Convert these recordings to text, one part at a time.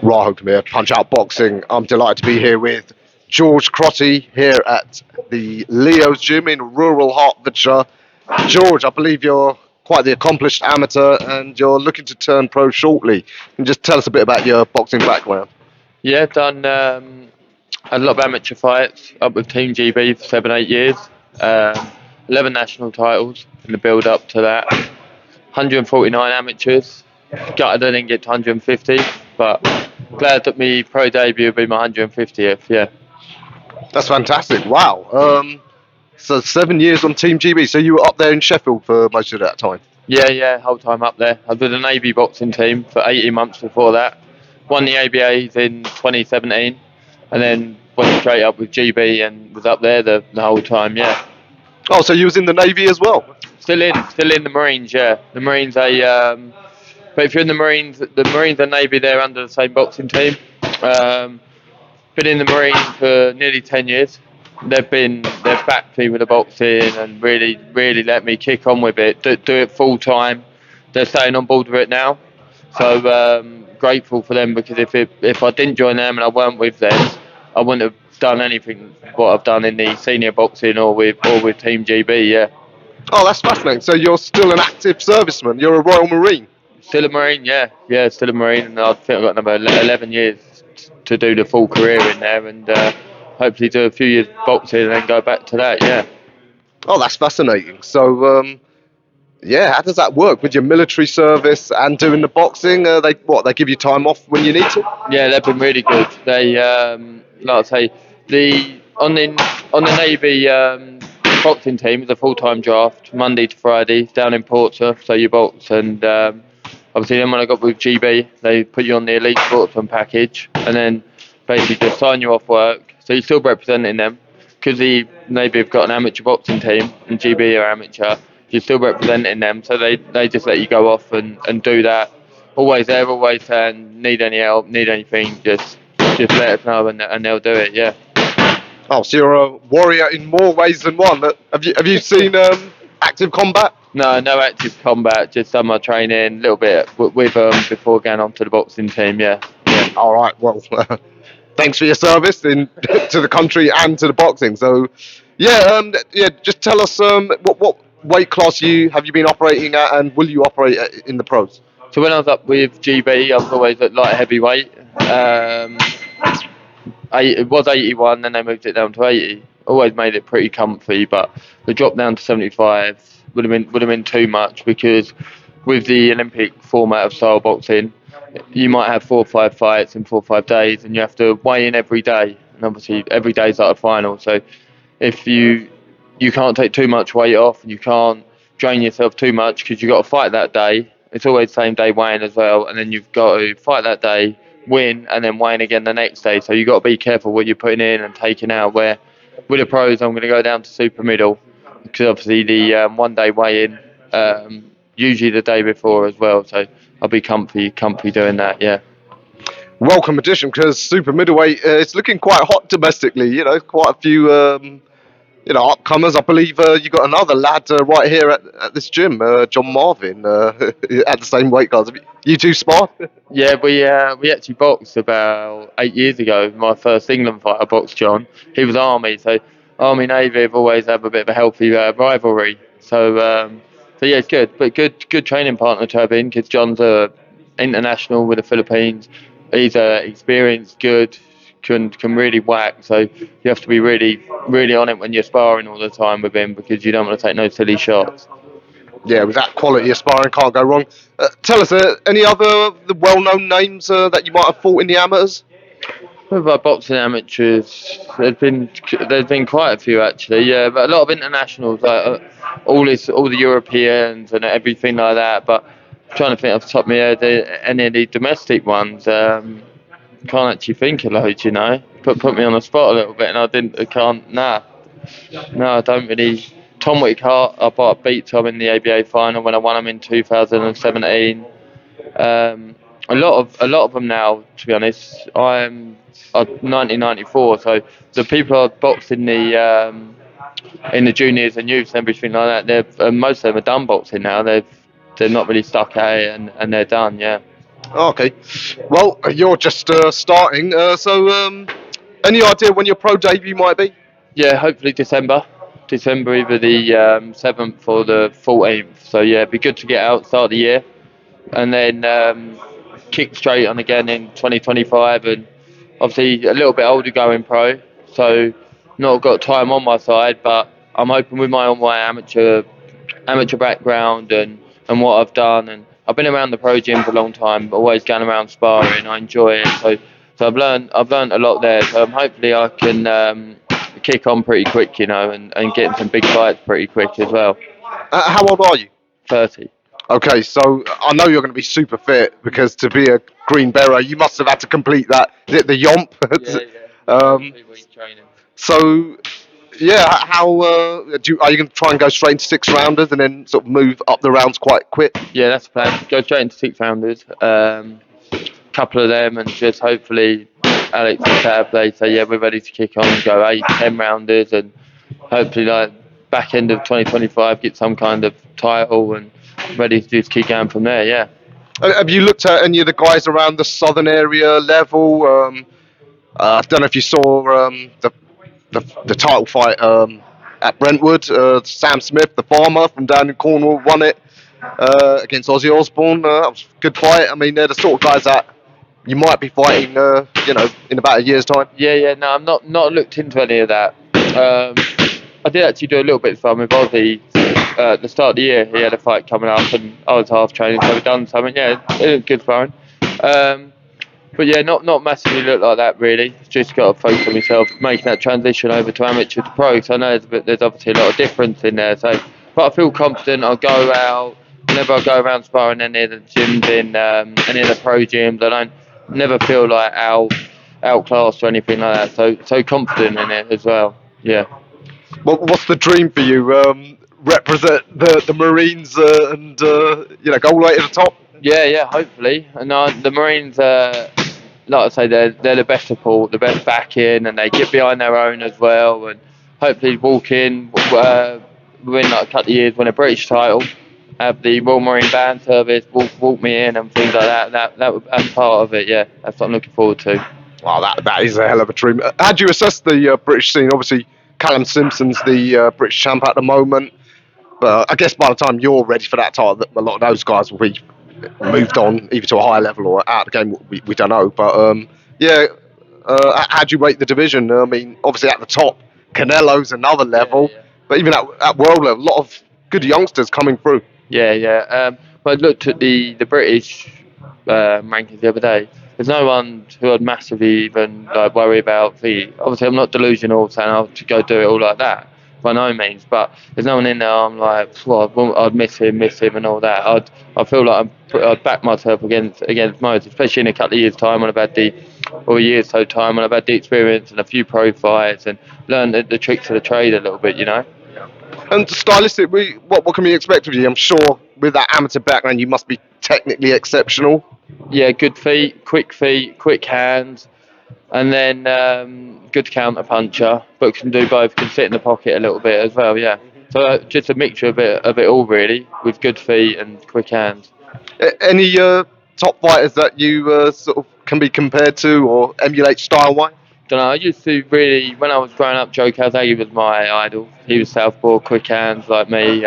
Rahul Kamir, Punch Out Boxing. I'm delighted to be here with George Crotty here at the Leo's Gym in rural Hertfordshire. George, I believe you're quite the accomplished amateur and you're looking to turn pro shortly. Can you just tell us a bit about your boxing background? Yeah, done had a lot of amateur fights up with Team GB for 7-8 years. 11 national titles in the build up to that. 149 amateurs. Gutted I didn't get to 150, but glad that my pro debut will be my 150th. Yeah. That's fantastic. Wow. So 7 years on Team GB. So you were up there in Sheffield for most of that time? Yeah, whole time up there. I was with the Navy boxing team for 18 months before that. Won the ABAs in 2017, and then went straight up with GB and was up there the whole time. Yeah. Oh, so you was in the Navy as well? Still in the Marines. Yeah, the Marines. But if you're in the Marines and Navy, they're under the same boxing team. Been in the Marines for nearly 10 years. They've backed me with the boxing and really let me kick on with it. Do it full time. They're staying on board with it now. So grateful for them, because if I didn't join them and I weren't with them, I wouldn't have done anything what I've done in the senior boxing or with Team GB. Yeah. Oh, that's fascinating. So you're still an active serviceman. You're a Royal Marine. Still a Marine, yeah, still a Marine, and I think I've got another 11 years to do the full career in there, and hopefully do a few years boxing and then go back to that, yeah. Oh, that's fascinating. So, yeah, how does that work with your military service and doing the boxing? They give you time off when you need to? Yeah, they've been really good. They, like I say, on the Navy boxing team is a full-time draft, Monday to Friday, down in Portsmouth, so you box, and obviously then when I got with GB, they put you on the elite sportsman package, and then basically just sign you off work, so you're still representing them, because the Navy have got an amateur boxing team, and GB are amateur, you're still representing them, so they just let you go off and do that. Always there, always saying, need any help, need anything, just let us know, and they'll do it, yeah. Oh, so you're a warrior in more ways than one. Have you seen active combat? No active combat, just done my training, a little bit with before going on to the boxing team, yeah. All right, well, thanks for your service to the country and to the boxing. So, yeah, just tell us what weight class have you been operating at, and will you operate in the pros? So when I was up with GB, I was always at light heavyweight. It was 81, then they moved it down to 80. Always made it pretty comfy, but the drop down to 75 would have been too much, because with the Olympic format of style boxing, you might have 4 or 5 fights in 4 or 5 days, and you have to weigh in every day. And obviously, every day is like a final. So if you can't take too much weight off, and you can't drain yourself too much, because you've got to fight that day. It's always same day weighing as well, and then you've got to fight that day, win, and then weighing again the next day. So you've got to be careful what you're putting in and taking out. Where with the pros, I'm going to go down to super middle, because obviously the 1 day weigh-in, usually the day before as well. So I'll be comfy doing that, yeah. Welcome addition, because super middleweight it's looking quite hot domestically. You know, quite a few upcomers. I believe you got another lad right here at this gym, John Marvin, at the same weight class. You two sparred? Yeah, we actually boxed about 8 years ago. My first England fight, I boxed John. He was Army, so Army Navy have always had a bit of a healthy rivalry. So yeah, it's good, but good training partner to have in, because John's a international with the Philippines. He's experienced, good, can really whack. So you have to be really on it when you're sparring all the time with him, because you don't want to take no silly shots. Yeah, with that quality of sparring, can't go wrong. Tell us, any other the well-known names that you might have fought in the amateurs? With our boxing amateurs, there's been quite a few actually. Yeah, but a lot of internationals, like all the Europeans and everything like that. But I'm trying to think off the top of my head, any of the domestic ones. Can't actually think of loads, you know. Put me on the spot a little bit, and I can't. Nah, no, I don't really. Tom Whitehart, I beat Tom in the ABA final when I won him in 2017. A lot of them now, to be honest. I'm 1994, so the people I boxed in the juniors and youths and everything like that, most of them are done boxing now. they're not really stuck at it, and they're done. Yeah. Okay. Well, you're just starting. So, any idea when your pro debut might be? Yeah, hopefully December. December, either the 7th or the 14th. So yeah, it'd be good to get out, start the year, and then kick straight on again in 2025. And obviously a little bit older going pro, so not got time on my side, but I'm hoping with my amateur background and what I've done, and I've been around the pro gym for a long time, always going around sparring. I enjoy it, so I've learned a lot there. So hopefully I can kick on pretty quick, and get in some big fights pretty quick as well. How old are you? 30. Okay, so I know you're going to be super fit because to be a green beret, you must have had to complete that the yomp. Um, 3 week training. So, yeah, how are you going to try and go straight into 6 rounders and then sort of move up the rounds quite quick? Yeah, that's the plan. Go straight into 6 rounders. Couple of them, and just hopefully Alex and Tab, they say, yeah, we're ready to kick on, go 8, 10 rounders, and hopefully like back end of 2025 get some kind of title and ready to just keep going from there. Yeah. Have you looked at any of the guys around the southern area level? I don't know if you saw the title fight at Brentwood. Sam Smith, the farmer from down in Cornwall, won it against Ozzy Osbourne. That was a good fight. I mean, they're the sort of guys that you might be fighting, in about a year's time. Yeah. No, I'm not looked into any of that. I did actually do a little bit of fun with Ozzy at the start of the year. He had a fight coming up, and I was half training, so we done something. Yeah, it was good fun. But yeah, not massively look like that really. Just got to focus on myself, making that transition over to amateur to pro. So I know there's obviously a lot of difference in there. So, but I feel confident. I'll go out whenever I go around sparring any of the gyms in any of the pro gyms. I don't never feel like outclassed or anything like that. So confident in it as well. Yeah. Well, what's the dream for you? Represent the Marines and go all the way to the top. Yeah, hopefully. And the Marines, like I say, they're the best support, the best backing, and they get behind their own as well. And hopefully walk in within like a couple of years, win a British title, have the Royal Marine Band service, walk me in and things like that. That's part of it. Yeah, that's what I'm looking forward to. Wow, that is a hell of a dream. How do you assess the British scene? Obviously, Callum Simpson's the British champ at the moment, but I guess by the time you're ready for that title, a lot of those guys will be moved on either to a higher level or out of the game. We don't know, but how do you rate the division? I mean, obviously at the top, Canelo's another level, but even at world level, a lot of good youngsters coming through. Yeah. But I looked at the British rankings the other day. There's no one who I'd massively even worry about. Obviously, I'm not delusional saying I'll go do it all like that, by no means. But there's no one in there. I'm like, well, I'd miss him, and all that. I feel like I'd back myself against most, especially in a couple of years' time when I've had a year's time when I've had the experience and a few pro fights and learned the tricks of the trade a little bit, And stylistically, what can we expect of you? I'm sure with that amateur background, you must be technically exceptional. Yeah, good feet, quick hands, and then good counter puncher. But can do both. Can sit in the pocket a little bit as well. Yeah. So just a mixture of it all really, with good feet and quick hands. Any top fighters that you sort of can be compared to or emulate style-wise? Don't know. I used to really, when I was growing up, Joe Calzaghe was my idol. He was southpaw, quick hands like me.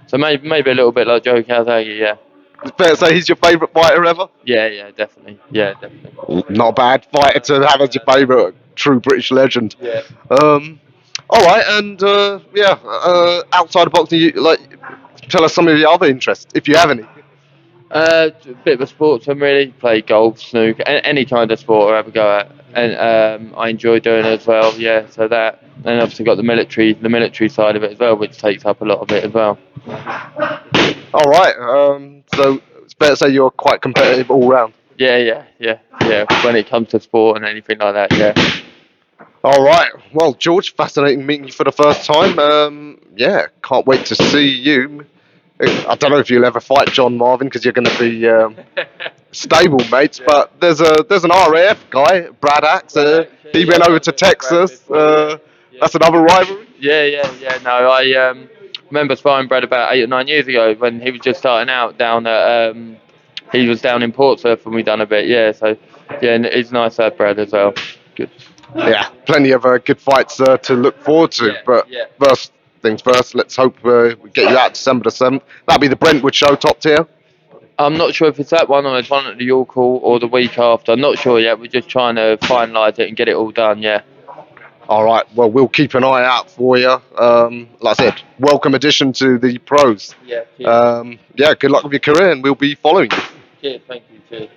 So maybe a little bit like Joe Calzaghe. Yeah. It's fair to say he's your favourite fighter ever? Yeah, definitely. Yeah, definitely. Not a bad fighter to have as your favourite, true British legend. Yeah. All right, and outside of boxing, tell us some of your other interests, if you have any. A bit of a sportsman really. Play golf, snooker, any kind of sport I ever go at, and I enjoy doing it as well. Yeah, so that, and obviously got the military side of it as well, which takes up a lot of it as well. All right, so it's fair to say you're quite competitive all round. Yeah. When it comes to sport and anything like that, yeah. All right, well, George, fascinating meeting you for the first time. Can't wait to see you. I don't know if you'll ever fight John Marvin because you're going to be stable mates, but there's an RAF guy, Brad Axe. He went over to Texas. That's another rivalry. Yeah. No, remember sparring Brad about 8 or 9 years ago when he was just starting out down at he was down in Portsmouth and we done a bit. Yeah, so yeah, and it's nice to have Brad as well. Good. Yeah, plenty of good fights to look forward to. Yeah, But yeah. first things first, let's hope we get you out December the 7th. That'll be the Brentwood show, top tier. I'm not sure if it's that one or it's one at the York Hall or the week after. I'm not sure yet. We're just trying to finalise it and get it all done. Yeah. All right, well, we'll keep an eye out for you. Like I said, welcome addition to the pros. Yeah. Cheers. Yeah, good luck with your career, and we'll be following you. Cheers. Thank you. Cheers.